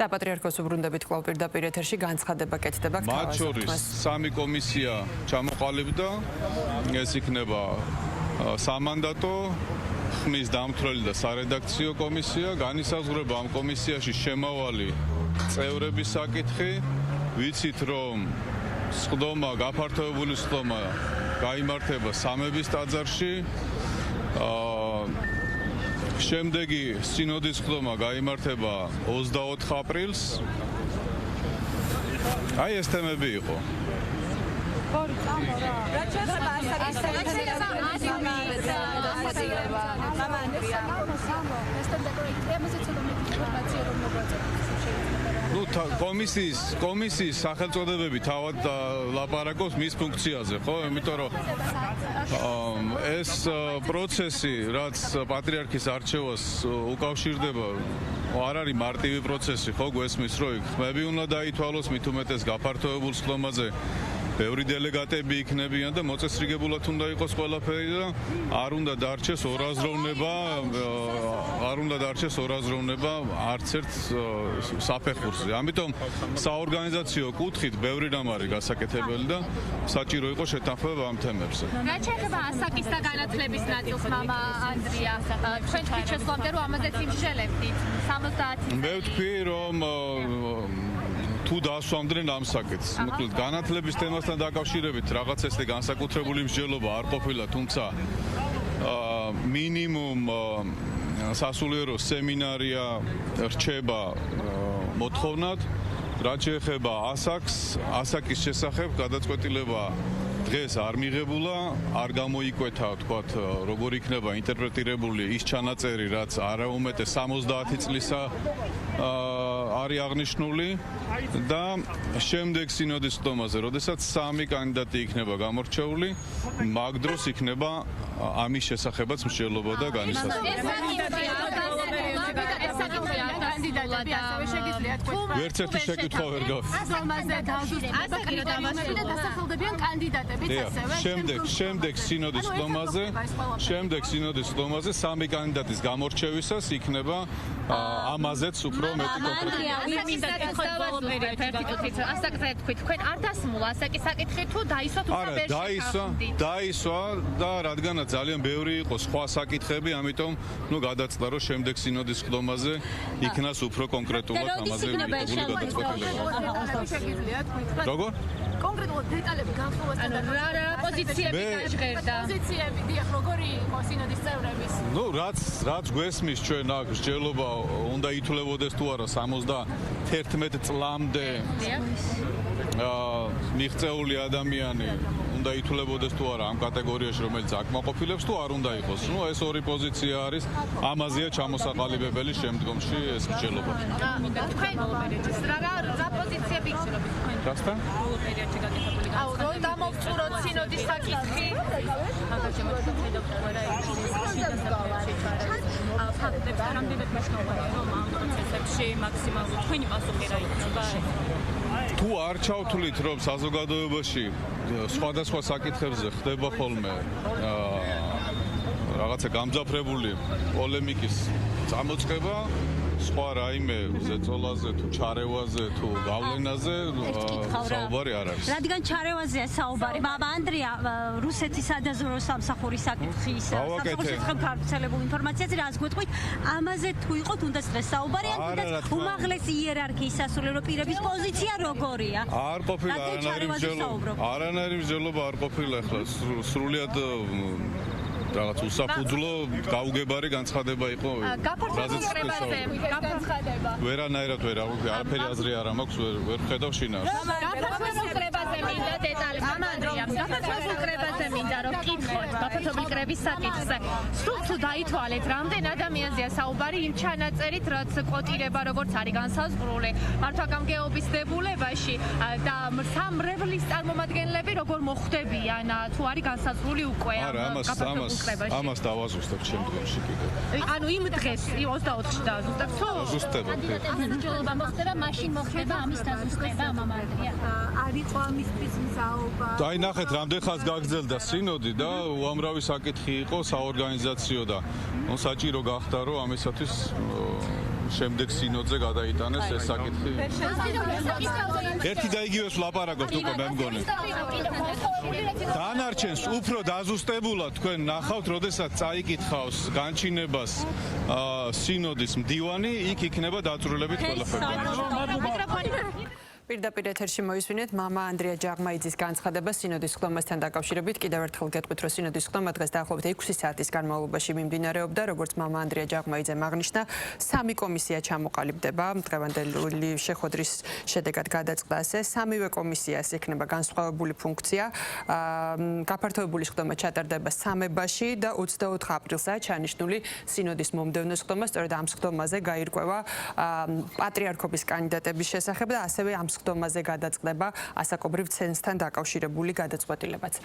საპატრიარქოს უბრუნდებით კვლავ პირდაპირ ეთერში განცხადება კეთდება. მათ შორის სამი კომისია ჩამოყალიბდა, ეს იქნება სამანდატო, ხმის დამთვრელი და სარედაქციო კომისია, განისაზღვრება ამ კომისიაში შემავალი წევრების საკითხი, ვიცით რომ სხდომა, გაფართოებული სხდომა გაიმართება სამების ტაძარში. შემდეგი სინოდის სხდომა გაიმართება 24 აპრილს. აი ეს თემები იყო. კომისიის სახელწოდებები თავად ლაპარაკობს მის ფუნქციაზე, ხო? იმიტომ რომ ეს პროცესი, რაც პატრიარქის არჩევას უკავშირდება, არ არის მარტივი პროცესი, ხო? გვესმის, რომ ხმები უნდა დაითვალოს, მით უმეტეს გაფართოებულ სხდომაზე ბევრი დელეგატები იქნებიან და მოწესრიგებულად უნდა იყოს ყველაფერი და არ უნდა დარჩეს ორაზროვნება არც ერთ საფეხურზე. ამიტომ საორგანიზაციო კუთხით ბევრი რამ არის გასაკეთებელი და საჭირო იყო შეთანხმება ამ თემებზე. რაც შეეხება ასაკის და განათლების ნაწილს, მამა ანდრია, ჩვენ თქვით შესვლამდე რომ ამაზეც იმსჯელებდით 70. მე ვთქვი რომ თუ დაასვამდნენ ამ საკითხს. მოკლედ განათლების თემასთან დაკავშირებით რაღაც ესე განსაკუთრებული მსჯელობა არ ყოფილა, თუმცა მინიმუმ სასულიერო სემინარია რჩება მოთხოვნად. რაც შეეხება ასაკის შესახებ გადაწყვეტილება დღეს არ მიღებულა, არ გამოიკვეთა, თქვათ, როგორ იქნება ინტერპრეტირებული ის ჩანაწერი, რაც არაუმეტეს 70 წლისა არის აღნიშნული და შემდეგ სინოდის სხდომაზე, როდესაც სამი კანდიდატი იქნება გამორჩეული, მაგ დროს იქნება ამის შესახებაც მსჯელობა და განისაზღვრება. ვერც ერთი შეკითხვა ვერ გავხსნა. შემდეგ სინოდის სხდომაზე სამი კანდიდატის გამორჩევისას იქნება ამაზეც უფრო მეტი კონკრეტული. თქვენ არ დასმულა ასაკის საკითხი თუ დაისვა თუ ვერ შეგავდით? დაისვა და რადგანაც ძალიან ბევრი იყო სხვა საკითხები, ამიტომ გადაწყდა რომ შემდეგ სინოდის სხდომაზე იქნას უფრო კონკრეტულად ამაზე მიღებული გადაწყვეტილება. როგორ? კონკრეტულად დეტალები განხილვასთან და რა პოზიციები გაჟღერდა? პოზიციები, დიახ, როგორი იყო სინოდის წევრების? რაც გვესმის ჩვენ აქ მსჯელობა უნდა ითვლებოდეს თუ არა 71 წლამდე მიღწეული ადამიანი უნდა ითვლებოდეს თუ არა ამ კატეგორიაში, რომელიც აკმაყოფილებს თუ არ უნდა იყოს. ეს ორი პოზიცია არის, ამაზეა ჩამოსაყალიბებელი შემდგომში ეს მსჯელობა. თქვენ რა პოზიციები იხსენებთ თქვენ? რასთან? რომ დამოვწუროთ სინოდის საკითხი. ფაქტებს რამდენად მნიშვნელოვანია რომ ამ პროცესებში მაქსიმალურად თქვენი პასუხი რა იქნება? თუ არ ჩავთვლით რომ საზოგადოებაში სხვადასხვა საკითხებზე ხდება ხოლმე რაღაცა გამძაფრებული პოლემიკის წამოწყება, სხვა რაიმე ზეწოლაზე თუ ჩარევაზე თუ გავლენაზე საუბარი არ არის. რადგან ჩარევაზეა საუბარი, მამა ანდრია რუსეთის სადაზვერვო სამსახურის საკითხის სამსახურის გავრცელებულ ინფორმაციაზე რას გვეტყვით, ამაზე თუ იყო თუნდაც დღეს საუბარი, ან თუნდაც უმაღლესი იერარქიის სასულიერო პირების პოზიცია როგორია? არ ყოფილა არანაირი მსჯელობა არ ყოფილა, ახლა სრულიად რაღაც უსაფუძვლო გაუგებარი განცხადება იყო. განცხადება. ვერანაირად არაფერი აზრი არ მაქვს, ვერ ხედავ შინაარს. გაფართოებაზე მინდა დეტალები. გაფართოებაზე მინდა რომ კითხოთ გაფართოებრივი კრების საკითხზე. სულ თუ დაითვალეთ, რამდენ ადამიანზეა საუბარი იმ ჩანაწერით, რაც კოტირება როგორც არის განსაზღვრული მართვა-გამგეობის დებულებაში და სამრევლის წარმომადგენლები როგორ მოხვდებიან, თუ არის განსაზღვრული უკვე ამას დავაზუსტებ შემდგომში კიდევ. ანუ იმ დღეს 24-ში დავაზუსტებ თუ? ზუსტება. მსჯელობა მოხდება, მაშინ მოხდება ამის დაზუსტება, მამა ანდრია. არისო ამისთვის მზაობა. აი ნახეთ, რამდენ ხანს გაგრძელდა სინოდი და უამრავი საკითხი იყო საორგანიზაციო და საჭირო გახდა რომ ამისათვის შემდეგ სინოდზე გადაიტანეს ეს საკითხი. ერთი და იგივეს ვლაპარაკობთ უკვე მე მგონი. დანარჩენს უფრო დაზუსტებულად თქვენ ნახავთ, როდესაც წაიკითხავს განჩინებას სინოდის მდივანი, იქ იქნება დაწვრილებით ყველაფერი. პირდაპირ ეთერში მოისმინეთ მამა ანდრია ჯაღმაიძის განცხადება სინოდის ხდომასთან დაკავშირებით. კიდევ ერთხელ გეტყვით, რომ სინოდის ხდომა დღეს დაახლოებით 6 საათის განმავლობაში მიმდინარეობდა. როგორც მამა ანდრია ჯაღმაიძემ აღნიშნა, 3 კომისია ჩამოყალიბდება. დღევანდელი შეხვედრის შედეგად გადაწყდა ასე, 3-ვე კომისიას ექნება განსხვავებული ფუნქცია. გაფართოებული ხდომა ჩატარდება სამებაში და 24 აპრილსაა ჩანიშნული სინოდის მომდევნო ხდომა. სწორედ ამ ხდომაზე გაირკვევა პატრიარქობის კანდიდატების შესახებ და ასევე ამ ხდომაზე გადაწყდება ასაკობრივ ცენზთან დაკავშირებული გადაწყვეტილებაც.